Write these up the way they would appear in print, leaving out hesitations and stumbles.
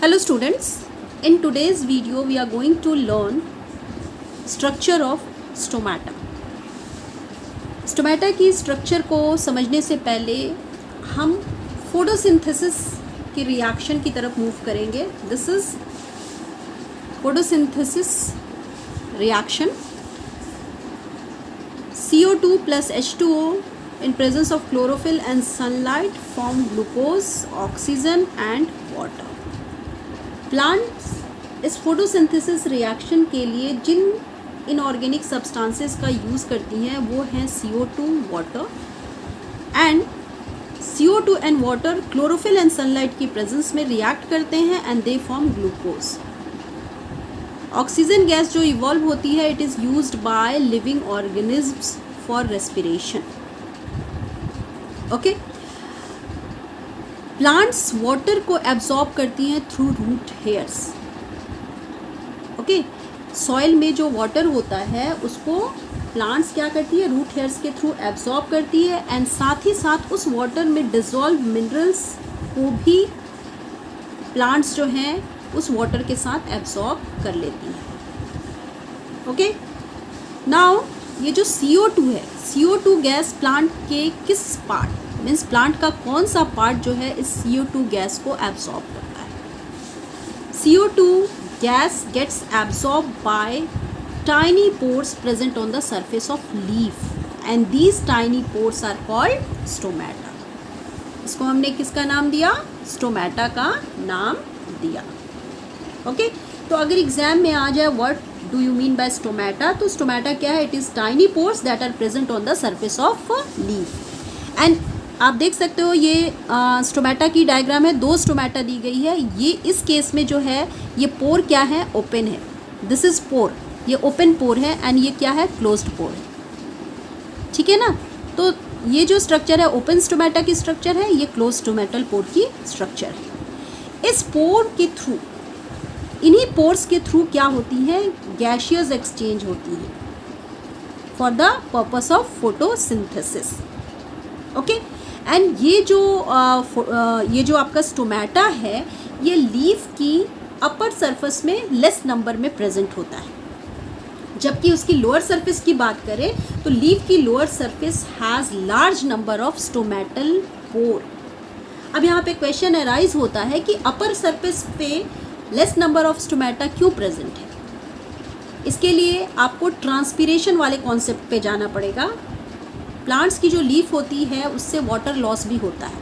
Hello students, in today's video we are going to learn structure of stomata. Stomata की structure को समझने से पहले हम photosynthesis की reaction की तरफ move करेंगे. This is photosynthesis reaction. CO2 plus H2O in presence of chlorophyll and sunlight form glucose, oxygen and water. Plants इस फोटोसिंथेसिस रिएक्शन के लिए जिन इनऑर्गेनिक सब्सटेंसेस का यूज़ करती हैं वो हैं CO2, water and CO2 and water chlorophyll and sunlight की प्रेजेंस में रिएक्ट करते हैं and they form glucose. Oxygen gas जो इवॉल्व होती है it is used by living organisms for respiration. Okay, plants water को एब्जॉर्ब करती हैं through root hairs. Okay, soil में जो वाटर होता है उसको प्लांट्स क्या करती है, रूट हेयर्स के थ्रू एब्जॉर्ब करती है एंड साथ ही साथ उस वाटर में डिजॉल्व मिनरल्स को भी प्लांट्स जो हैं उस वाटर के साथ एब्जॉर्ब कर लेती हैं. ओके, नाउ ये जो CO2 है, CO2 गैस प्लांट के किस पार्ट मीन्स प्लांट का कौन सा पार्ट जो है इस CO2 गैस को एब्जॉर्ब करता है. CO2 gas gets absorb by tiny pores present on the surface of leaf and these tiny pores are called stomata. इसको हमने किसका नाम दिया, स्टोमेटा का नाम दिया. ओके, तो अगर एग्जाम में आ जाए what do you mean by stomata, तो स्टोमेटा क्या है, it is tiny pores that are present on the surface of leaf. And आप देख सकते हो ये स्टोमेटा की डायग्राम है, दो स्टोमेटा दी गई है. ये इस केस में जो है ये पोर क्या है, ओपन है. दिस इज़ पोर, ये ओपन पोर है एंड ये क्या है, क्लोज्ड पोर है. ठीक है ना. तो ये जो स्ट्रक्चर है ओपन स्टोमेटा की स्ट्रक्चर है, ये क्लोज स्टोमेटल पोर की स्ट्रक्चर है. इस पोर के थ्रू, इन्हीं पोर्स के थ्रू क्या होती है, गैशियस एक्सचेंज होती है for the purpose of photosynthesis. Okay, and ये जो आपका स्टोमेटा है ये लीफ की अपर सरफेस में लेस नंबर में प्रेजेंट होता है, जबकि उसकी लोअर सरफेस की बात करें तो लीफ की lower surface has large number of stomatal pore. अब यहाँ पे क्वेश्चन अराइज होता है कि अपर सरफेस पे लेस नंबर ऑफ स्टोमेटा क्यों प्रेजेंट है. इसके लिए आपको ट्रांसपीरेशन वाले कॉन्सेप्ट पे जाना पड़ेगा. प्लांट्स की जो लीफ होती है उससे वाटर लॉस भी होता है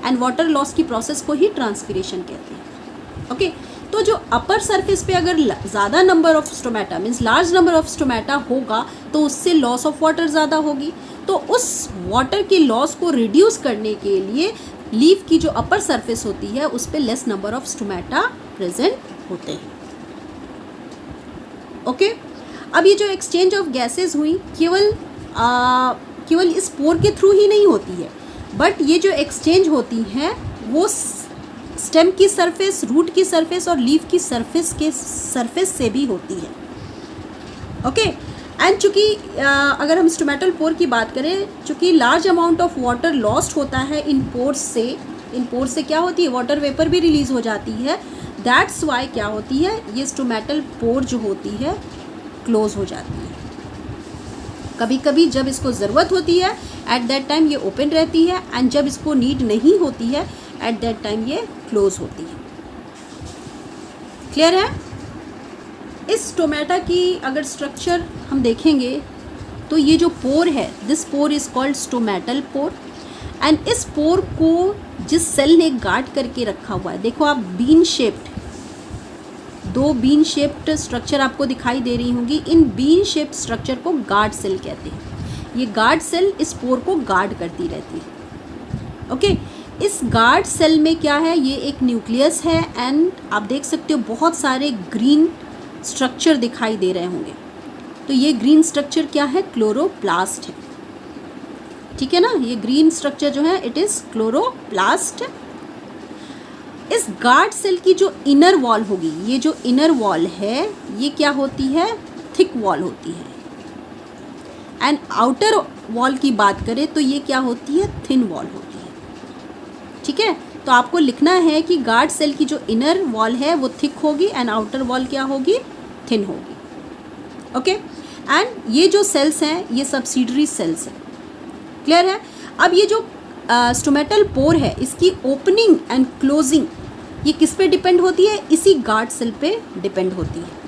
एंड वाटर लॉस की प्रोसेस को ही ट्रांसपीरेशन कहते हैं. ओके, तो जो अपर सरफेस पे अगर ज़्यादा number of stomata means large number of stomata होगा तो उससे लॉस ऑफ वाटर ज़्यादा होगी. तो उस वाटर की लॉस को रिड्यूस करने के लिए लीफ की जो अपर सरफेस होती है उस पर less number of stomata present होते हैं. ओके, अब ये जो एक्सचेंज ऑफ गैसेस हुई केवल इस पोर के थ्रू ही नहीं होती है, बट ये जो एक्सचेंज होती हैं वो स्टेम की सरफेस, रूट की सरफेस और लीफ की सरफेस से भी होती है. ओके, एंड चूँकि अगर हम स्टोमेटल पोर की बात करें, चूँकि large amount of water lost होता है इन पोर्स से क्या होती है, वाटर वेपर भी रिलीज हो जाती है. दैट्स वाई क्या होती है, ये स्टोमेटल पोर जो होती है क्लोज हो जाती है. कभी कभी जब इसको ज़रूरत होती है एट दैट टाइम ये ओपन रहती है एंड जब इसको नीड नहीं होती है एट दैट टाइम ये क्लोज होती है. क्लियर है. इस स्टोमेटा की अगर स्ट्रक्चर हम देखेंगे तो ये जो पोर है, this pore is called stomatal pore and इस पोर को जिस सेल ने गार्ड करके रखा हुआ है, देखो आप बीन शेप्ड, दो बीन शेप्ड स्ट्रक्चर आपको दिखाई दे रही होंगी. इन बीन शेप्ड स्ट्रक्चर को गार्ड सेल कहते हैं. ये गार्ड सेल इस पोर को गार्ड करती रहती है. ओके, इस गार्ड सेल में क्या है, ये एक न्यूक्लियस है एंड आप देख सकते हो बहुत सारे ग्रीन स्ट्रक्चर दिखाई दे रहे होंगे. तो ये ग्रीन स्ट्रक्चर क्या है, क्लोरोप्लास्ट है. ठीक है ना, ये ग्रीन स्ट्रक्चर जो है इट इज़ क्लोरोप्लास्ट. इस गार्ड सेल की जो इनर वॉल होगी, ये जो इनर वॉल है ये क्या होती है, थिक वॉल होती है. एंड आउटर वॉल की बात करें तो ये क्या होती है, थिन वॉल होती है. ठीक है, तो आपको लिखना है कि गार्ड सेल की जो इनर वॉल है वो थिक होगी एंड आउटर वॉल क्या होगी, थिन होगी। ओके, एंड ये जो सेल्स हैं ये सब्सिडरी सेल्स हैं। क्लियर है? अब ये जो स्टोमेटल पोर है इसकी ओपनिंग एंड क्लोजिंग ये किस पे डिपेंड होती है, इसी गार्ड सेल पे डिपेंड होती है।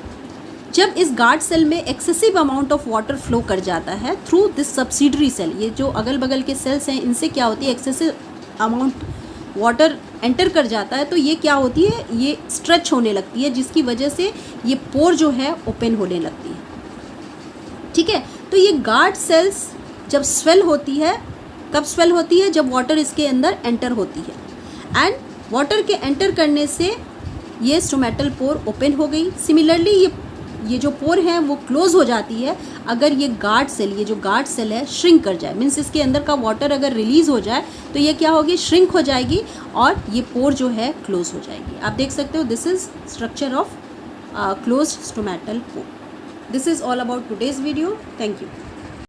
जब इस गार्ड सेल में excessive amount of water flow कर जाता है थ्रू दिस सब्सिडरी सेल, ये जो अगल बगल के सेल्स हैं इनसे क्या होती है, एक्सेसिव अमाउंट वाटर एंटर कर जाता है, तो ये क्या होती है, ये स्ट्रेच होने लगती है, जिसकी वजह से ये पोर जो है ओपन होने लगती है। ठीक है, तो ये गार्ड सेल्स जब स्वेल होती है, कब स्वेल होती है, जब वाटर इसके अंदर एंटर होती है एंड वाटर के एंटर करने से ये स्टोमेटल पोर ओपन हो गई। सिमिलरली ये जो पोर है वो क्लोज हो जाती है अगर ये गार्ड सेल, ये जो गार्ड सेल है श्रिंक कर जाए, मीन्स इसके अंदर का वाटर अगर रिलीज हो जाए तो ये क्या होगी, श्रिंक हो जाएगी और ये पोर जो है क्लोज हो जाएगी। आप देख सकते हो, this is structure of closed stomatal pore. This is all about today's video. Thank you.